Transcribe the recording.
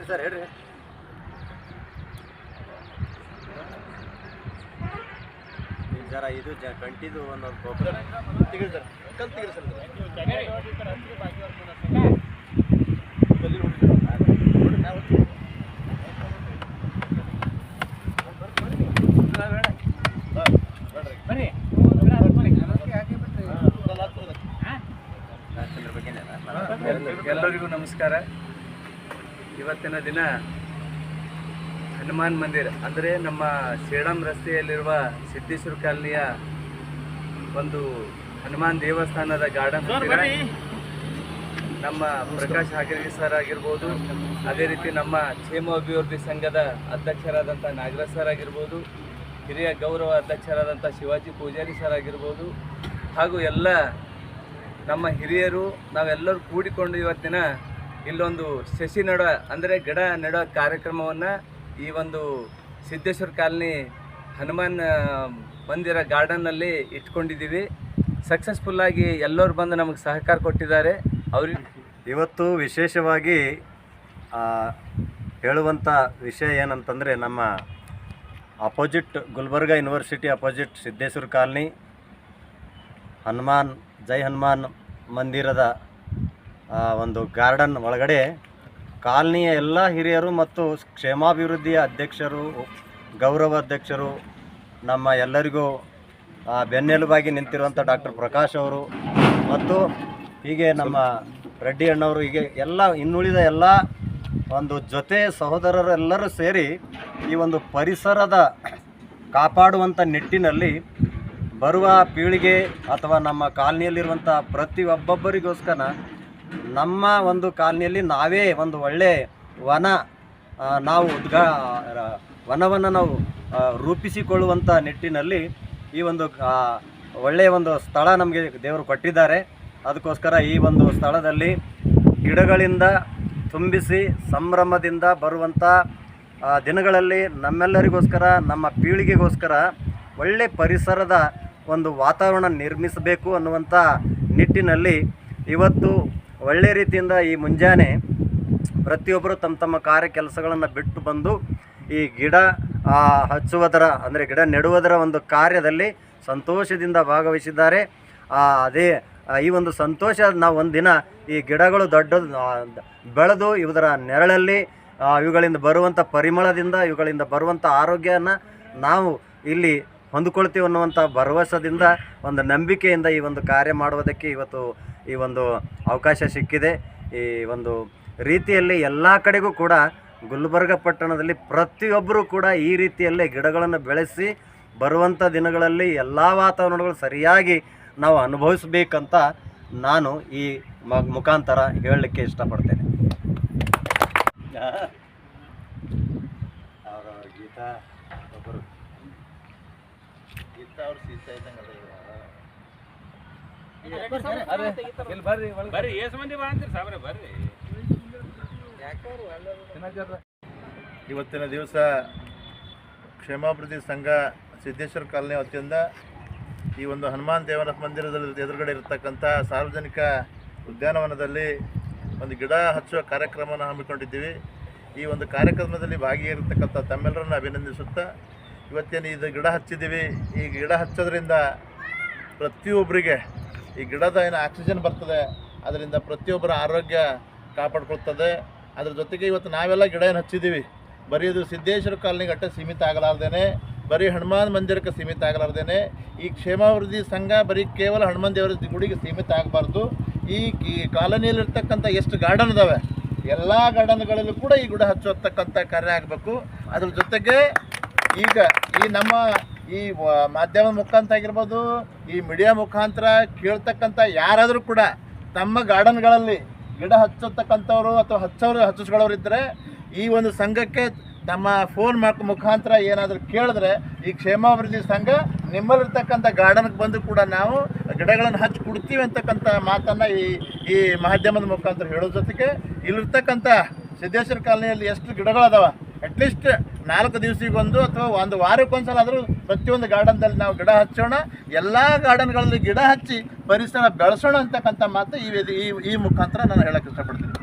Sir ಹೇಳ್ರಿ. ಜರ ಇದು ಗಂಟಿದು ಒಂದೊಂದು ಗೊಬ್ಬರ ತೆಗಿರಿ ಸರ್, ಕಲ್ ತೆಗಿರಿ ಸರ್. ಎಲ್ಲರಿಗೂ ನಮಸ್ಕಾರ. ಇವತ್ತಿನ ದಿನ ಹನುಮಾನ್ ಮಂದಿರ ಅಂದರೆ ನಮ್ಮ ಸೇಡಂ ರಸ್ತೆಯಲ್ಲಿರುವ ಸಿದ್ದೇಶ್ವರ ಕಾಲನಿಯ ಒಂದು ಹನುಮಾನ್ ದೇವಸ್ಥಾನದ ಗಾರ್ಡನ್ ನಮ್ಮ ಪ್ರಕಾಶ್ ಹಾಗೇರಿ ಸರ್ ಆಗಿರ್ಬೋದು, ಅದೇ ರೀತಿ ನಮ್ಮ ಕ್ಷೇಮ ಅಭಿವೃದ್ಧಿ ಸಂಘದ ಅಧ್ಯಕ್ಷರಾದಂಥ ನಾಗರಾಜ್ ಸರ್ ಆಗಿರ್ಬೋದು, ಹಿರಿಯ ಗೌರವ ಅಧ್ಯಕ್ಷರಾದಂಥ ಶಿವಾಜಿ ಪೂಜಾರಿ ಸರ್ ಆಗಿರ್ಬೋದು, ಹಾಗೂ ಎಲ್ಲ ನಮ್ಮ ಹಿರಿಯರು ನಾವೆಲ್ಲರೂ ಕೂಡಿಕೊಂಡು ಇವತ್ತಿನ ಇಲ್ಲೊಂದು ಸಸಿ ನೆಡುವ ಅಂದರೆ ಗಿಡ ನೆಡುವ ಕಾರ್ಯಕ್ರಮವನ್ನು ಈ ಒಂದು ಸಿದ್ದೇಶ್ವರ ಕಾಲನಿ ಹನುಮಾನ್ ಮಂದಿರ ಗಾರ್ಡನ್ನಲ್ಲಿ ಇಟ್ಕೊಂಡಿದ್ದೀವಿ. ಸಕ್ಸಸ್ಫುಲ್ಲಾಗಿ ಎಲ್ಲರೂ ಬಂದು ನಮಗೆ ಸಹಕಾರ ಕೊಟ್ಟಿದ್ದಾರೆ. ಅವ್ರಿಗೆ ಇವತ್ತು ವಿಶೇಷವಾಗಿ ಹೇಳುವಂಥ ವಿಷಯ ಏನಂತಂದರೆ, ನಮ್ಮ opposite Gulbarga university opposite Siddeshwara colony Hanuman Jai Hanuman ಮಂದಿರದ ಒಂದು ಗಾರ್ಡನ್ ಒಳಗಡೆ ಕಾಲನಿಯ ಎಲ್ಲ ಹಿರಿಯರು ಮತ್ತು ಕ್ಷೇಮಾಭಿವೃದ್ಧಿಯ ಅಧ್ಯಕ್ಷರು, ಗೌರವ ಅಧ್ಯಕ್ಷರು, ನಮ್ಮ ಎಲ್ಲರಿಗೂ ಬೆನ್ನೆಲುಬಾಗಿ ನಿಂತಿರುವಂಥ ಡಾಕ್ಟರ್ ಪ್ರಕಾಶ್ ಅವರು ಮತ್ತು ಹೀಗೆ ನಮ್ಮ ರೆಡ್ಡಿ ಅಣ್ಣವರು, ಹೀಗೆ ಎಲ್ಲ ಇನ್ನುಳಿದ ಎಲ್ಲ ಒಂದು ಜೊತೆ ಸಹೋದರರೆಲ್ಲರೂ ಸೇರಿ ಈ ಒಂದು ಪರಿಸರದ ಕಾಪಾಡುವಂಥ ನಿಟ್ಟಿನಲ್ಲಿ ಬರುವ ಪೀಳಿಗೆ ಅಥವಾ ನಮ್ಮ ಕಾಲನಿಯಲ್ಲಿರುವಂಥ ಪ್ರತಿಯೊಬ್ಬೊಬ್ಬರಿಗೋಸ್ಕರ ನಮ್ಮ ಒಂದು ಕಾಲನಿಯಲ್ಲಿ ನಾವೇ ಒಂದು ಒಳ್ಳೆಯ ನಾವು ವನವನ್ನು ನಾವು ರೂಪಿಸಿಕೊಳ್ಳುವಂಥ ನಿಟ್ಟಿನಲ್ಲಿ ಈ ಒಂದು ಒಳ್ಳೆಯ ಒಂದು ಸ್ಥಳ ನಮಗೆ ದೇವರು ಕೊಟ್ಟಿದ್ದಾರೆ. ಅದಕ್ಕೋಸ್ಕರ ಈ ಒಂದು ಸ್ಥಳದಲ್ಲಿ ಗಿಡಗಳಿಂದ ತುಂಬಿಸಿ ಸಂಭ್ರಮದಿಂದ ಬರುವಂಥ ದಿನಗಳಲ್ಲಿ ನಮ್ಮೆಲ್ಲರಿಗೋಸ್ಕರ, ನಮ್ಮ ಪೀಳಿಗೆಗೋಸ್ಕರ ಒಳ್ಳೆಯ ಪರಿಸರದ ಒಂದು ವಾತಾವರಣ ನಿರ್ಮಿಸಬೇಕು ಅನ್ನುವಂಥ ನಿಟ್ಟಿನಲ್ಲಿ ಇವತ್ತು ಒಳ್ಳೆ ರೀತಿಯಿಂದ ಈ ಮುಂಜಾನೆ ಪ್ರತಿಯೊಬ್ಬರು ತಮ್ಮ ತಮ್ಮ ಕಾರ್ಯ ಕೆಲಸಗಳನ್ನು ಬಿಟ್ಟು ಬಂದು ಈ ಗಿಡ ಹಚ್ಚುವುದರ ಅಂದರೆ ಗಿಡ ನೆಡುವುದರ ಒಂದು ಕಾರ್ಯದಲ್ಲಿ ಸಂತೋಷದಿಂದ ಭಾಗವಹಿಸಿದ್ದಾರೆ. ಅದೇ ಈ ಒಂದು ಸಂತೋಷ ನಾವು ಒಂದಿನ ಈ ಗಿಡಗಳು ದೊಡ್ಡ ಬೆಳೆದು ಇವುದರ ನೆರಳಲ್ಲಿ ಇವುಗಳಿಂದ ಬರುವಂಥ ಪರಿಮಳದಿಂದ, ಇವುಗಳಿಂದ ಬರುವಂಥ ಆರೋಗ್ಯನ ನಾವು ಇಲ್ಲಿ ಹೊಂದಿಕೊಳ್ತೀವಿ ಅನ್ನುವಂಥ ಭರವಸೆದಿಂದ, ಒಂದು ನಂಬಿಕೆಯಿಂದ ಈ ಒಂದು ಕಾರ್ಯ ಮಾಡುವುದಕ್ಕೆ ಇವತ್ತು ಈ ಒಂದು ಅವಕಾಶ ಸಿಕ್ಕಿದೆ. ಈ ಒಂದು ರೀತಿಯಲ್ಲಿ ಎಲ್ಲ ಕಡೆಗೂ ಕೂಡ ಗುಲ್ಬರ್ಗ ಪಟ್ಟಣದಲ್ಲಿ ಪ್ರತಿಯೊಬ್ಬರೂ ಕೂಡ ಈ ರೀತಿಯಲ್ಲೇ ಗಿಡಗಳನ್ನು ಬೆಳೆಸಿ ಬರುವಂಥ ದಿನಗಳಲ್ಲಿ ಎಲ್ಲ ವಾತಾವರಣಗಳು ಸರಿಯಾಗಿ ನಾವು ಅನುಭವಿಸಬೇಕಂತ ನಾನು ಈ ಮುಖಾಂತರ ಹೇಳಲಿಕ್ಕೆ ಇಷ್ಟಪಡ್ತೇನೆ. ಗೀತಾ ಒಬ್ಬರು ಅವ್ರು ಸೀತಾ ಇದ್ದಂಗೆ ಇವತ್ತಿನ ದಿವಸ ಕ್ಷೇಮಾಭಿವೃದ್ಧಿ ಸಂಘ ಸಿದ್ದೇಶ್ವರ ಕಾಲನಿ ವತಿಯಿಂದ ಈ ಒಂದು ಹನುಮಾನ್ ದೇವರ ಮಂದಿರದಲ್ಲಿ ಎದುರುಗಡೆ ಇರತಕ್ಕಂಥ ಸಾರ್ವಜನಿಕ ಉದ್ಯಾನವನದಲ್ಲಿ ಒಂದು ಗಿಡ ಹಚ್ಚುವ ಕಾರ್ಯಕ್ರಮವನ್ನು ಹಮ್ಮಿಕೊಂಡಿದ್ದೀವಿ. ಈ ಒಂದು ಕಾರ್ಯಕ್ರಮದಲ್ಲಿ ಭಾಗಿಯಾಗಿರ್ತಕ್ಕಂಥ ತಮ್ಮೆಲ್ಲರನ್ನು ಅಭಿನಂದಿಸುತ್ತಾ, ಇವತ್ತೇನು ಇದು ಗಿಡ ಹಚ್ಚಿದ್ದೀವಿ, ಈ ಗಿಡ ಹಚ್ಚೋದ್ರಿಂದ ಪ್ರತಿಯೊಬ್ಬರಿಗೆ ಈ ಗಿಡದ ಏನು ಆಕ್ಸಿಜನ್ ಬರ್ತದೆ, ಅದರಿಂದ ಪ್ರತಿಯೊಬ್ಬರ ಆರೋಗ್ಯ ಕಾಪಾಡ್ಕೊಳ್ತದೆ. ಅದ್ರ ಜೊತೆಗೆ ಇವತ್ತು ನಾವೆಲ್ಲ ಗಿಡ ಏನು ಹಚ್ಚಿದ್ದೀವಿ, ಬರೀ ಇದು ಸಿದ್ದೇಶ್ವರ ಕಾಲನಿಗೆ ಅಷ್ಟೇ ಸೀಮಿತ ಆಗಲಾರ್ದೇನೆ, ಬರೀ ಹನುಮಾನ್ ಮಂದಿರಕ್ಕೆ ಸೀಮಿತ ಆಗಲಾರ್ದೇನೆ, ಈ ಕ್ಷೇಮಾಭಿವೃದ್ಧಿ ಸಂಘ ಬರೀ ಕೇವಲ ಹನುಮಾನ್ ದೇವರ ಗುಡಿಗೆ ಸೀಮಿತ ಆಗಬಾರ್ದು. ಈ ಕಾಲೋನಿಯಲ್ಲಿರ್ತಕ್ಕಂಥ ಎಷ್ಟು ಗಾರ್ಡನ್ ಇದ್ದಾವೆ, ಎಲ್ಲ ಗಾರ್ಡನ್ಗಳಲ್ಲೂ ಕೂಡ ಈ ಗಿಡ ಹಚ್ಚತಕ್ಕಂಥ ಕಾರ್ಯ ಆಗಬೇಕು. ಅದ್ರ ಜೊತೆಗೆ ಈಗ ಈ ನಮ್ಮ ಈ ಮಾಧ್ಯಮದ ಮುಖಾಂತರ ಆಗಿರ್ಬೋದು, ಈ ಮೀಡಿಯಾ ಮುಖಾಂತರ ಕೇಳ್ತಕ್ಕಂಥ ಯಾರಾದರೂ ಕೂಡ ತಮ್ಮ ಗಾರ್ಡನ್ಗಳಲ್ಲಿ ಗಿಡ ಹಚ್ಚತಕ್ಕಂಥವ್ರು ಅಥವಾ ಹಚ್ಚಿಸ್ಕೊಳ್ಳೋರು ಇದ್ದರೆ ಈ ಒಂದು ಸಂಘಕ್ಕೆ ನಮ್ಮ ಫೋನ್ ಮುಖಾಂತರ ಏನಾದರೂ ಕೇಳಿದ್ರೆ ಈ ಕ್ಷೇಮಾಭಿವೃದ್ಧಿ ಸಂಘ ನಿಮ್ಮಲ್ಲಿರ್ತಕ್ಕಂಥ ಗಾರ್ಡನ್ಗೆ ಬಂದು ಕೂಡ ನಾವು ಗಿಡಗಳನ್ನು ಹಚ್ಚಿ ಕೊಡ್ತೀವಿ ಅಂತಕ್ಕಂಥ ಮಾತನ್ನು ಈ ಮಾಧ್ಯಮದ ಮುಖಾಂತರ ಹೇಳೋ ಜೊತೆಗೆ ಇಲ್ಲಿರ್ತಕ್ಕಂಥ ಸಿದ್ದೇಶ್ವರ ಕಾಲನಿಯಲ್ಲಿ ಎಷ್ಟು ಗಿಡಗಳದಾವ ಅಟ್ಲೀಸ್ಟ್ 4 ದಿವಸಕ್ಕೊಂದು ಅಥವಾ ಒಂದು ವಾರಕ್ಕೊಂದ್ಸಲ ಆದರೂ ಪ್ರತಿಯೊಂದು ಗಾರ್ಡನ್ದಲ್ಲಿ ನಾವು ಗಿಡ ಹಚ್ಚೋಣ, ಎಲ್ಲ ಗಾರ್ಡನ್ಗಳಲ್ಲಿ ಗಿಡ ಹಚ್ಚಿ ಪರಿಸರ ಬೆಳೆಸೋಣ ಅಂತಕ್ಕಂಥ ಮಾತು ಈ ಮುಖಾಂತರ ನಾನು ಹೇಳಕ್ಕೆ ಇಷ್ಟಪಡ್ತೀನಿ.